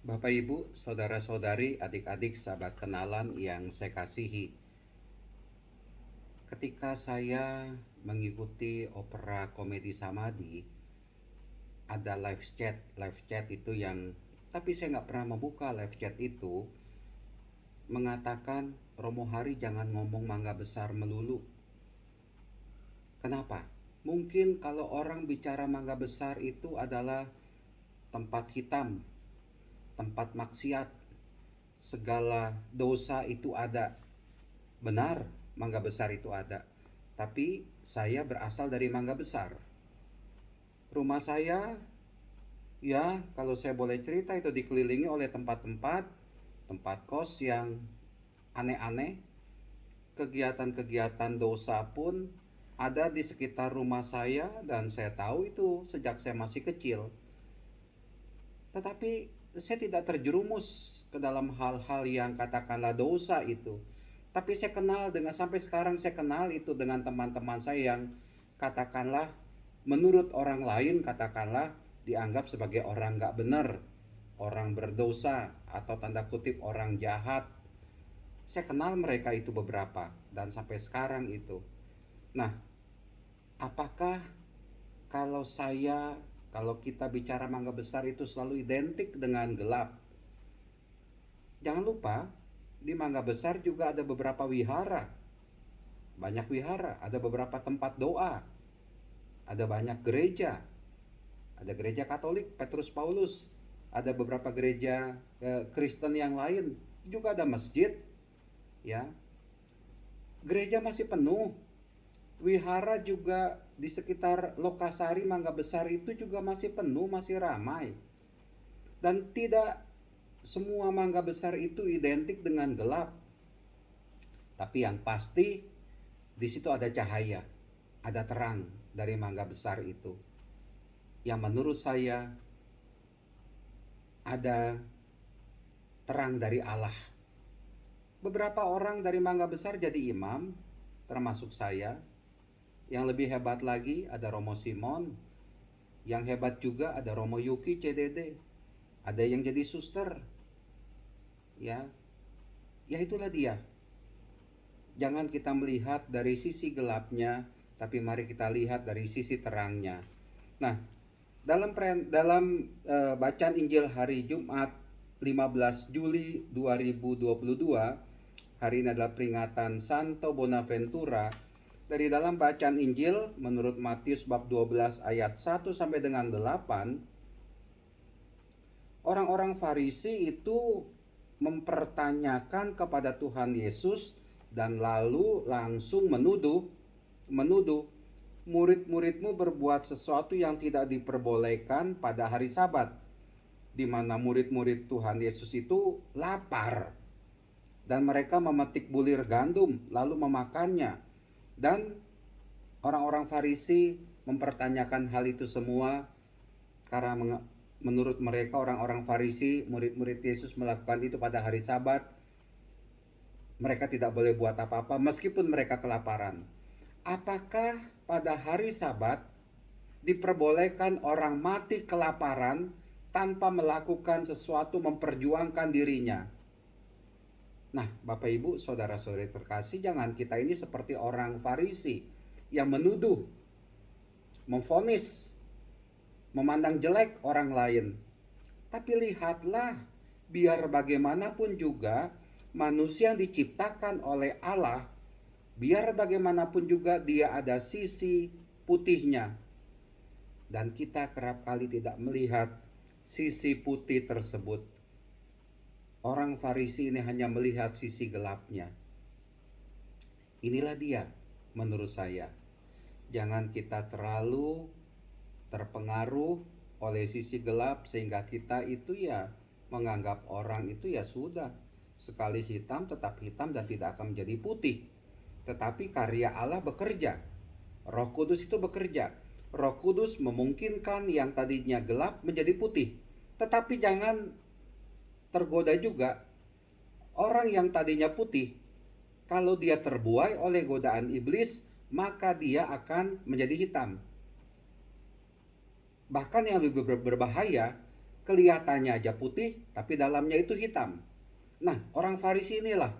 Bapak Ibu, saudara-saudari, adik-adik, sahabat kenalan yang saya kasihi. Ketika saya mengikuti opera komedi Samadi, ada live chat. Live chat itu yang, tapi saya nggak pernah membuka live chat itu, mengatakan Romo Hari jangan ngomong mangga besar melulu. Kenapa? Mungkin kalau orang bicara mangga besar itu adalah tempat hitam, tempat maksiat, segala dosa itu ada. Benar, mangga besar itu ada. Tapi saya berasal dari mangga besar. Rumah saya, ya kalau saya boleh cerita, itu dikelilingi oleh tempat-tempat, tempat kos yang aneh-aneh. Kegiatan-kegiatan dosa pun ada di sekitar rumah saya dan saya tahu itu sejak saya masih kecil. Tetapi saya tidak terjerumus ke dalam hal-hal yang katakanlah dosa itu. Tapi saya kenal dengan, sampai sekarang saya kenal itu dengan teman-teman saya yang katakanlah menurut orang lain katakanlah dianggap sebagai orang gak benar, orang berdosa, atau tanda kutip orang jahat. Saya kenal mereka itu beberapa dan sampai sekarang itu. Nah, apakah kalau kalau kita bicara mangga besar itu selalu identik dengan gelap? Jangan lupa, di mangga besar juga ada beberapa wihara. Banyak wihara, ada beberapa tempat doa. Ada banyak gereja. Ada gereja Katolik, Petrus Paulus. Ada beberapa gereja Kristen yang lain. Juga ada masjid. Ya. Gereja masih penuh. Wihara juga di sekitar Lokasari, Mangga Besar itu juga masih penuh, masih ramai. Dan tidak semua mangga besar itu identik dengan gelap. Tapi yang pasti di situ ada cahaya, ada terang dari mangga besar itu. Yang menurut saya ada terang dari Allah. Beberapa orang dari mangga besar jadi imam, termasuk saya. Yang lebih hebat lagi ada Romo Simon. Yang hebat juga ada Romo Yuki CDD. Ada yang jadi suster. Ya, ya itulah dia. Jangan kita melihat dari sisi gelapnya, tapi mari kita lihat dari sisi terangnya. Nah, dalam bacaan Injil hari Jumat 15 Juli 2022, hari ini adalah peringatan Santo Bonaventura. Dari dalam bacaan Injil menurut Matius bab 12 ayat 1 sampai dengan 8, orang-orang Farisi itu mempertanyakan kepada Tuhan Yesus dan lalu langsung menuduh murid-muridmu berbuat sesuatu yang tidak diperbolehkan pada hari Sabat, di mana murid-murid Tuhan Yesus itu lapar dan mereka memetik bulir gandum lalu memakannya. Dan orang-orang Farisi mempertanyakan hal itu semua karena menurut mereka orang-orang Farisi, murid-murid Yesus melakukan itu pada hari Sabat. Mereka tidak boleh buat apa-apa meskipun mereka kelaparan. Apakah pada hari Sabat diperbolehkan orang mati kelaparan tanpa melakukan sesuatu memperjuangkan dirinya? Nah, Bapak Ibu, saudara-saudari terkasih, jangan kita ini seperti orang Farisi yang menuduh, memvonis, memandang jelek orang lain. Tapi lihatlah, biar bagaimanapun juga manusia yang diciptakan oleh Allah, biar bagaimanapun juga dia ada sisi putihnya. Dan kita kerap kali tidak melihat sisi putih tersebut. Orang Farisi ini hanya melihat sisi gelapnya. Inilah dia menurut saya. Jangan kita terlalu terpengaruh oleh sisi gelap sehingga kita itu ya menganggap orang itu ya sudah, sekali hitam tetap hitam dan tidak akan menjadi putih. Tetapi karya Allah bekerja. Roh Kudus itu bekerja. Roh Kudus memungkinkan yang tadinya gelap menjadi putih. Tetapi jangan tergoda juga. Orang yang tadinya putih, kalau dia terbuai oleh godaan iblis, maka dia akan menjadi hitam. Bahkan yang lebih berbahaya, Kelihatannya aja putih, tapi dalamnya itu hitam. Nah, orang Farisi inilah,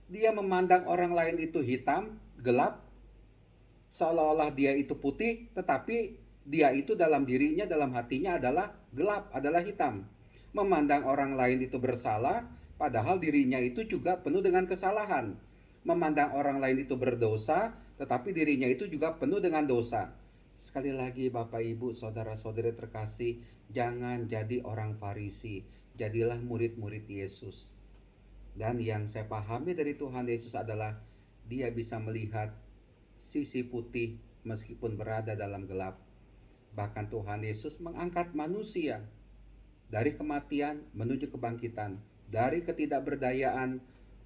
dia memandang orang lain itu hitam, gelap, seolah-olah dia itu putih, tetapi dia itu dalam dirinya, dalam hatinya adalah gelap, adalah hitam. Memandang orang lain itu bersalah, padahal dirinya itu juga penuh dengan kesalahan. Memandang orang lain itu berdosa, tetapi dirinya itu juga penuh dengan dosa. Sekali lagi Bapak Ibu saudara-saudari terkasih, jangan jadi orang Farisi, jadilah murid-murid Yesus. Dan yang saya pahami dari Tuhan Yesus adalah dia bisa melihat sisi putih meskipun berada dalam gelap. Bahkan Tuhan Yesus mengangkat manusia dari kematian menuju kebangkitan, dari ketidakberdayaan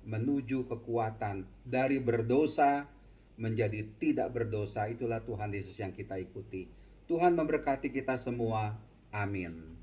menuju kekuatan, dari berdosa menjadi tidak berdosa. Itulah Tuhan Yesus yang kita ikuti. Tuhan memberkati kita semua. Amin.